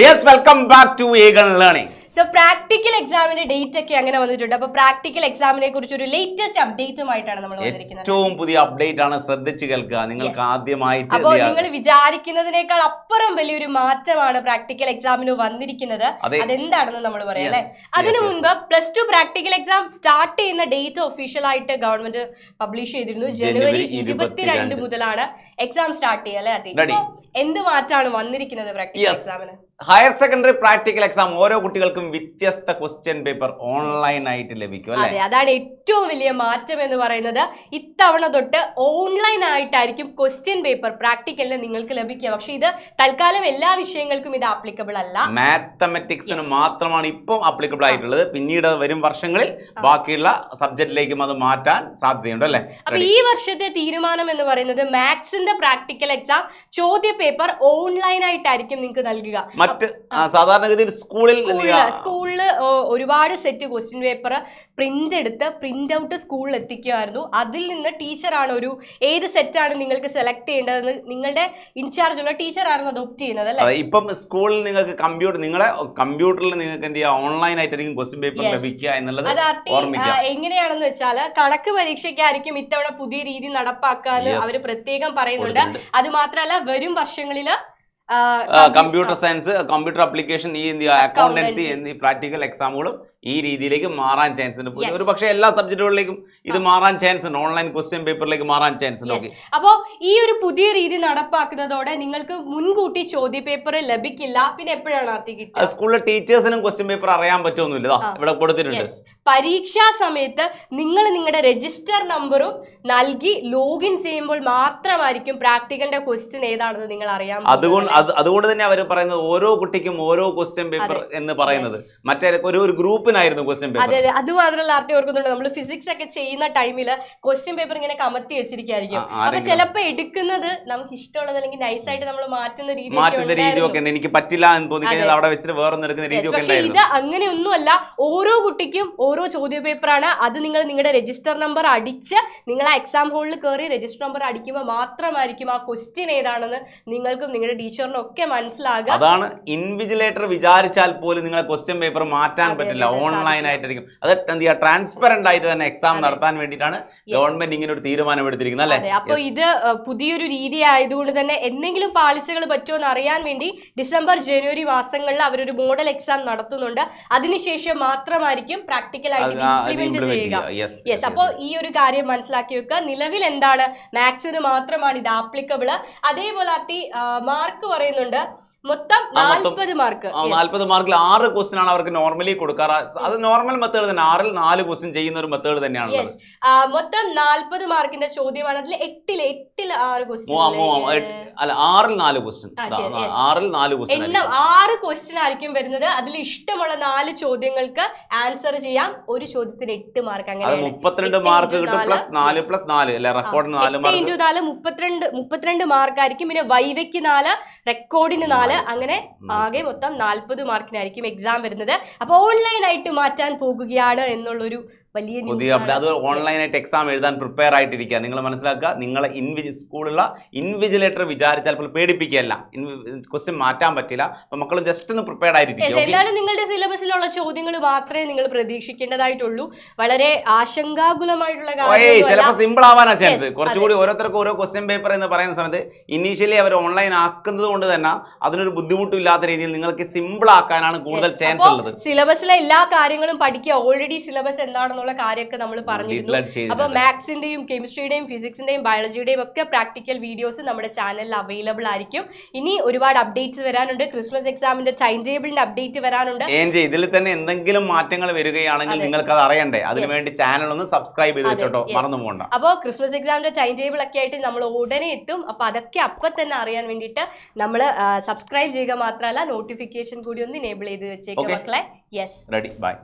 Yes, welcome back to Eagle Learning. So practical examine date ഒക്കെ അങ്ങനെ വന്നിട്ടുണ്ട്. അപ്പോൾ പ്രാക്ടിക്കൽ എക്സാമിനെ കുറിച്ച് ഒരു ലേറ്റസ്റ്റ് അപ്ഡേറ്റുമായിട്ടാണ് നമ്മൾ വന്നിരിക്കുന്നത്. ഏറ്റവും പുതിയ അപ്ഡേറ്റ് ആണ്, ശ്രദ്ധിച്ചു കേൾക്കുക. നിങ്ങൾക്ക് ആദ്യമായിട്ട് അപ്പോൾ നിങ്ങൾ വിചാരിക്കുന്നതിനേക്കാൾ അപ്പുറം വലിയൊരു മാറ്റമാണ് പ്രാക്ടിക്കൽ എക്സാമിന് വന്നിരിക്കുന്നത്. അതെന്താണെന്ന് നമ്മൾ പറയാം അല്ലേ? അതിനു മുൻപ് +2 പ്രാക്ടിക്കൽ എക്സാം സ്റ്റാർട്ട് ചെയ്യുന്ന ഡേറ്റ് ഒഫീഷ്യൽ ആയിട്ട് ഗവൺമെന്റ് പബ്ലിഷ് ചെയ്തിരുന്നു. ജനുവരി 22 മുതലാണ് എക്സാം സ്റ്റാർട്ട് ചെയ്യുക അല്ലേ? എന്ത് മാറ്റാണ് വന്നിരിക്കുന്നത് പ്രാക്ടിക്കൽ എക്സാമിന്? ഹയർ സെക്കൻഡറി പ്രാക്ടിക്കൽ എക്സാം ഓരോ കുട്ടികൾക്കും വ്യത്യസ്ത ക്വസ്റ്റ്യൻ പേപ്പർ ഓൺലൈൻ ആയിട്ട് ലഭിക്കും അല്ലേ? അതെ, അതാണ് ഏറ്റവും വലിയ മാറ്റം എന്ന് പറയുന്നത്. ഇത്തവണ തൊട്ട് ഓൺലൈൻ ആയിട്ടായിരിക്കും ക്വസ്റ്റ്യൻ പേപ്പർ പ്രാക്ടിക്കലിന് നിങ്ങൾക്ക് ലഭിക്കുക. പക്ഷെ ഇത് തൽക്കാലം എല്ലാ വിഷയങ്ങൾക്കും ഇത് ആപ്ലിക്കബിൾ അല്ല. മാത്തമെറ്റിക്സിന് മാത്രമാണ് ഇപ്പോൾ ആപ്ലിക്കബിൾ ആയിട്ടുള്ളത്. പിന്നീട് വരും വർഷങ്ങളിൽ ബാക്കിയുള്ള സബ്ജക്റ്റിലേക്കും അത് മാറ്റാൻ സാധ്യതയുണ്ട് അല്ലേ? അപ്പൊ ഈ വർഷത്തെ തീരുമാനം എന്ന് പറയുന്നത് മാത്സിന്റെ പ്രാക്ടിക്കൽ എക്സാം ചോദ്യ പേപ്പർ ഓൺലൈൻ ആയിട്ടായിരിക്കും നിങ്ങൾക്ക് നൽകുക. സാധാരണഗതിയിൽ സ്കൂളിൽ ഒരുപാട് set question paper print out സ്കൂളിൽ എത്തിക്കുമായിരുന്നു. അതിൽ നിന്ന് ടീച്ചറാണ് ഏത് സെറ്റാണ് നിങ്ങൾക്ക് സെലക്ട് ചെയ്യേണ്ടതെന്ന് നിങ്ങളുടെ ഇൻചാർജ് ഉള്ള ടീച്ചറാണ് അത് ഒപ്റ്റ് ചെയ്യുന്നത് അല്ലേ? ഇപ്പം സ്കൂളിൽ നിങ്ങൾക്ക് കമ്പ്യൂട്ടറിൽ നിങ്ങൾക്ക് എന്ത് ചെയ്യാം, ഓൺലൈൻ ആയിട്ടായിരിക്കും ക്വസ്റ്റ്യൻ പേപ്പർ ലഭിക്കുക എന്നുള്ളത് എങ്ങനെയാണെന്ന് വെച്ചാൽ കണക്ക് പരീക്ഷയ്ക്കായിരിക്കും ഇത്തവണ പുതിയ രീതി നടപ്പാക്കാന്ന് അവര് പ്രത്യേകം പറയുന്നുണ്ട്. അത് മാത്രമല്ല വരും വർഷങ്ങളില് കമ്പ്യൂട്ടർ സയൻസ്, കമ്പ്യൂട്ടർ ആപ്ലിക്കേഷൻ, ഈ അക്കൗണ്ടൻസി എന്നീ പ്രാക്ടിക്കൽ എക്സാമുകളും ഈ രീതിയിലേക്ക് മാറാൻ ചാൻസ് ഉണ്ട്. ഒരു പക്ഷേ എല്ലാ സബ്ജക്റ്റുകളിലേക്കും ഇത് മാറാൻ ചാൻസ് ഉണ്ട്. ഓൺലൈൻ ക്വസ്റ്റ്യൻ പേപ്പറിലേക്ക് മാറാൻ ചാൻസ് ഉണ്ട്. അപ്പോൾ ഈ ഒരു പുതിയ രീതി നടപ്പാക്കുന്നതോടെ നിങ്ങൾക്ക് മുൻകൂട്ടി ചോദ്യ പേപ്പർ ലഭിക്കില്ല. പിന്നെ എപ്പോഴാണ് സ്കൂളിലെ ടീച്ചേഴ്സിനും ക്വസ്റ്റ്യൻ പേപ്പർ അറിയാൻ പറ്റുമൊന്നുമില്ല. ഇവിടെ കൊടുത്തിട്ടുണ്ട്. പരീക്ഷാ സമയത്ത് നിങ്ങൾ നിങ്ങളുടെ രജിസ്റ്റർ നമ്പറും നൽകി ലോഗിൻ ചെയ്യുമ്പോൾ മാത്രമായിരിക്കും പ്രാക്ടിക്കലിന്റെ ക്വസ്റ്റ്യൻ ഏതാണെന്ന് നിങ്ങൾ അറിയാൻ. അതുകൊണ്ട് തന്നെ അവർ പറയുന്നത് ഓരോ കുട്ടിക്കും ഓരോ ക്വസ്റ്റ്യൻ പേപ്പർ എന്ന് പറയുന്നത് മറ്റേ ഒരു ഗ്രൂപ്പിനായിരുന്നു ക്വസ്റ്റ്യൻ പേപ്പർ. അതെ, അത് മാത്രമല്ല ആർട്ടി ഓർക്കുന്നുണ്ട്, നമ്മൾ ഫിസിക്സ് ഒക്കെ ചെയ്യുന്ന ടൈമില് ക്വസ്റ്റ്യൻ പേപ്പർ ഇങ്ങനെ കമത്തി വെച്ചിരിക്കും. അപ്പൊ ചിലപ്പോ എടുക്കുന്നത് നമുക്ക് ഇഷ്ടമുള്ളത് അല്ലെങ്കിൽ നൈസായിട്ട് നമ്മൾ മാറ്റുന്ന രീതിയൊക്കെ ഉണ്ട്. എനിക്ക് പറ്റില്ല എന്ന് തോന്നിക്കഴിഞ്ഞാൽ അവിടെ വെച്ചിട്ട് വേറൊന്നും എടുക്കുന്ന രീതിയൊക്കെ ഉണ്ടായിരുന്നു. ഇത് അങ്ങനെയൊന്നുമല്ല. ഓരോ കുട്ടിക്കും ഓരോ ചോദ്യ പേപ്പറാണ്. അത് നിങ്ങൾ നിങ്ങളുടെ രജിസ്റ്റർ നമ്പർ അടിച്ച് നിങ്ങൾ ആ എക്സാം ഹോളിൽ കയറി രജിസ്റ്റർ നമ്പർ അടിക്കുമ്പോൾ മാത്രമായിരിക്കും ആ ക്വസ്റ്റ്യൻ ഏതാണെന്ന് നിങ്ങൾക്കും നിങ്ങളുടെ ടീച്ചറിനും ഒക്കെ മനസ്സിലാകുക. അതാണ് ഇൻവിജിലേറ്റർ വിചാരിച്ചാൽ പോലും നിങ്ങളെ ക്വസ്റ്റ്യൻ പേപ്പർ മാറ്റാൻ പറ്റില്ല. ഓൺലൈൻ ആയിട്ടായിരിക്കും. അത് എന്ത് ചെയ്യുക, ട്രാൻസ്പെറന്റ് ആയിട്ട് തന്നെ എക്സാം നടത്താൻ വേണ്ടിയിട്ടാണ് ഗവൺമെന്റ് ഇങ്ങനെ ഒരു തീരുമാനം എടുത്തിരിക്കുന്നത് അല്ലേ? അപ്പൊ ഇത് പുതിയൊരു രീതി ആയതുകൊണ്ട് തന്നെ എന്തെങ്കിലും പാളിച്ചകൾ പറ്റുമോ എന്ന് അറിയാൻ വേണ്ടി ഡിസംബർ ജനുവരി മാസങ്ങളിൽ അവരൊരു മോഡൽ എക്സാം നടത്തുന്നുണ്ട്. അതിനുശേഷം മാത്രമായിരിക്കും പ്രാക്ടിക്കൽ ആയിട്ട് ഇംപ്ലിമെന്റ് ചെയ്യുക. അപ്പൊ ഈ ഒരു കാര്യം മനസ്സിലാക്കി വെക്കുക. നിലവിൽ എന്താണ്, മാത്സിന് മാത്രമാണ് ഇത് ആപ്ലിക്കബിൾ. അതേപോലെ മാർക്ക് പറയുന്നുണ്ട് മൊത്തം 40 മാർക്ക്. 40 മാർക്കിൽ 6 ക്വസ്റ്റ്യൻ ആണ് അവർക്ക് നോർമലി കൊടുക്കാറ്. അത് നോർമൽ മെത്തേഡ് തന്നെ. 6ൽ 4 ക്വസ്റ്റ്യൻ ചെയ്യുന്ന ഒരു മെത്തേഡ് തന്നെയാണ്. മൊത്തം 40 മാർക്കിന്റെ ചോദ്യമാണ്. അതിൽ 8ൽ 6 ക്വസ്റ്റ്യൻ അല്ല, 6ൽ 4 ക്വസ്റ്റ്യൻ. 6ൽ 4 ക്വസ്റ്റ്യൻ 6 ക്വസ്റ്റ്യൻ ആയിരിക്കും വരുന്നത്. അതിൽ ഇഷ്ടമുള്ള 4 ചോദ്യങ്ങൾക്ക് ആൻസർ ചെയ്യാം. ഒരു ചോദ്യത്തിന് 8 മാർക്ക്. അങ്ങനെ 32 മാർക്ക് കിട്ടും. +4 +4 അല്ലെ? റെക്കോർഡിന് 4 മാർക്ക്. 32 മാർക്ക് ആയിരിക്കും. പിന്നെ വൈവയ്ക്ക് 4, റെക്കോർഡിന് 4, അങ്ങനെ ആകെ മൊത്തം 40 മാർക്കിനായിരിക്കും എക്സാം വരുന്നത്. അപ്പൊ ഓൺലൈൻ ആയിട്ട് മാറ്റാൻ പോകുകയാണ് എന്നുള്ളൊരു പുതിയ അത് ഓൺലൈനായിട്ട് എക്സാം എഴുതാൻ പ്രിപ്പയർ ആയിട്ടിരിക്കുക. നിങ്ങൾ മനസ്സിലാക്കുക, നിങ്ങളെ സ്കൂളിലുള്ള ഇൻവിജിലേറ്റർ വിചാരിച്ചാൽ പേടിപ്പിക്കുകയല്ല. ക്വസ്റ്റ്യൻ മാറ്റാൻ പറ്റില്ല. അപ്പൊ മക്കൾ ജസ്റ്റ് ഒന്ന് പ്രിപ്പയർഡ് ആയിരിക്കും. എന്തായാലും നിങ്ങളുടെ സിലബസിലുള്ള ചോദ്യങ്ങൾ മാത്രമേ നിങ്ങൾ പ്രതീക്ഷിക്കേണ്ടതായിട്ടുള്ളൂ. വളരെ ആശങ്കാകുലമായിട്ടുള്ള ചിലപ്പോൾ സിമ്പിൾ ആവാനാ ചാൻസ്. കുറച്ചുകൂടി ഓരോരുത്തർക്കും ഓരോ ക്വസ്റ്റ്യൻ പേപ്പർ എന്ന് പറയുന്ന സമയത്ത് ഇനീഷ്യലി അവർ ഓൺലൈൻ ആക്കുന്നത് കൊണ്ട് തന്നെ അതിനൊരു ബുദ്ധിമുട്ടില്ലാത്ത രീതിയിൽ നിങ്ങൾക്ക് സിമ്പിൾ ആക്കാനാണ് കൂടുതൽ ചാൻസ് ഉള്ളത്. സിലബസിലെ എല്ലാ കാര്യങ്ങളും പഠിക്കുക. ഓൾറെഡി സിലബസ് എന്താണെന്നുള്ള കാര്യമൊക്കെ നമ്മൾ പറഞ്ഞിരുന്നു. അപ്പൊ മാത്സിന്റെയും കെമിസ്ട്രിയുടെയും ഫിസിക്സിന്റെയും ബയോളജിയുടെയും ഒക്കെ പ്രാക്ടിക്കൽ വീഡിയോസ് നമ്മുടെ ചാനലിൽ അവൈലബിൾ ആയിരിക്കും. ഇനി ഒരുപാട് അപ്ഡേറ്റ്സ് വരാനുണ്ട്. ക്രിസ്മസ് എക്സാമിന്റെ ടൈം ടേബിളിന്റെ അപ്ഡേറ്റ് വരാനുണ്ട്. ഇതിൽ തന്നെ എന്തെങ്കിലും മാറ്റങ്ങൾ വരികയാണെങ്കിൽ നിങ്ങൾക്ക് അത് അറിയണ്ടേ? അതിനുവേണ്ടി ചാനൽ ഒന്ന് സബ്സ്ക്രൈബ് ചെയ്ത് വെച്ചോട്ടോ, മറന്നു പോകണ്ട. അപ്പോൾ ക്രിസ്മസ് എക്സാമിന്റെ ടൈം ടേബിൾ ഒക്കെ ആയിട്ട് നമ്മൾ ഉടനെ എത്തും. അപ്പൊ അതൊക്കെ അപ്പൊ തന്നെ അറിയാൻ വേണ്ടിയിട്ട് നമ്മൾ സബ്സ്ക്രൈബ് ചെയ്യുക മാത്രമല്ല നോട്ടിഫിക്കേഷൻ കൂടി ഒന്ന് എനേബിൾ ചെയ്ത് വെച്ചേക്കാം മക്കളെ. Ready, by.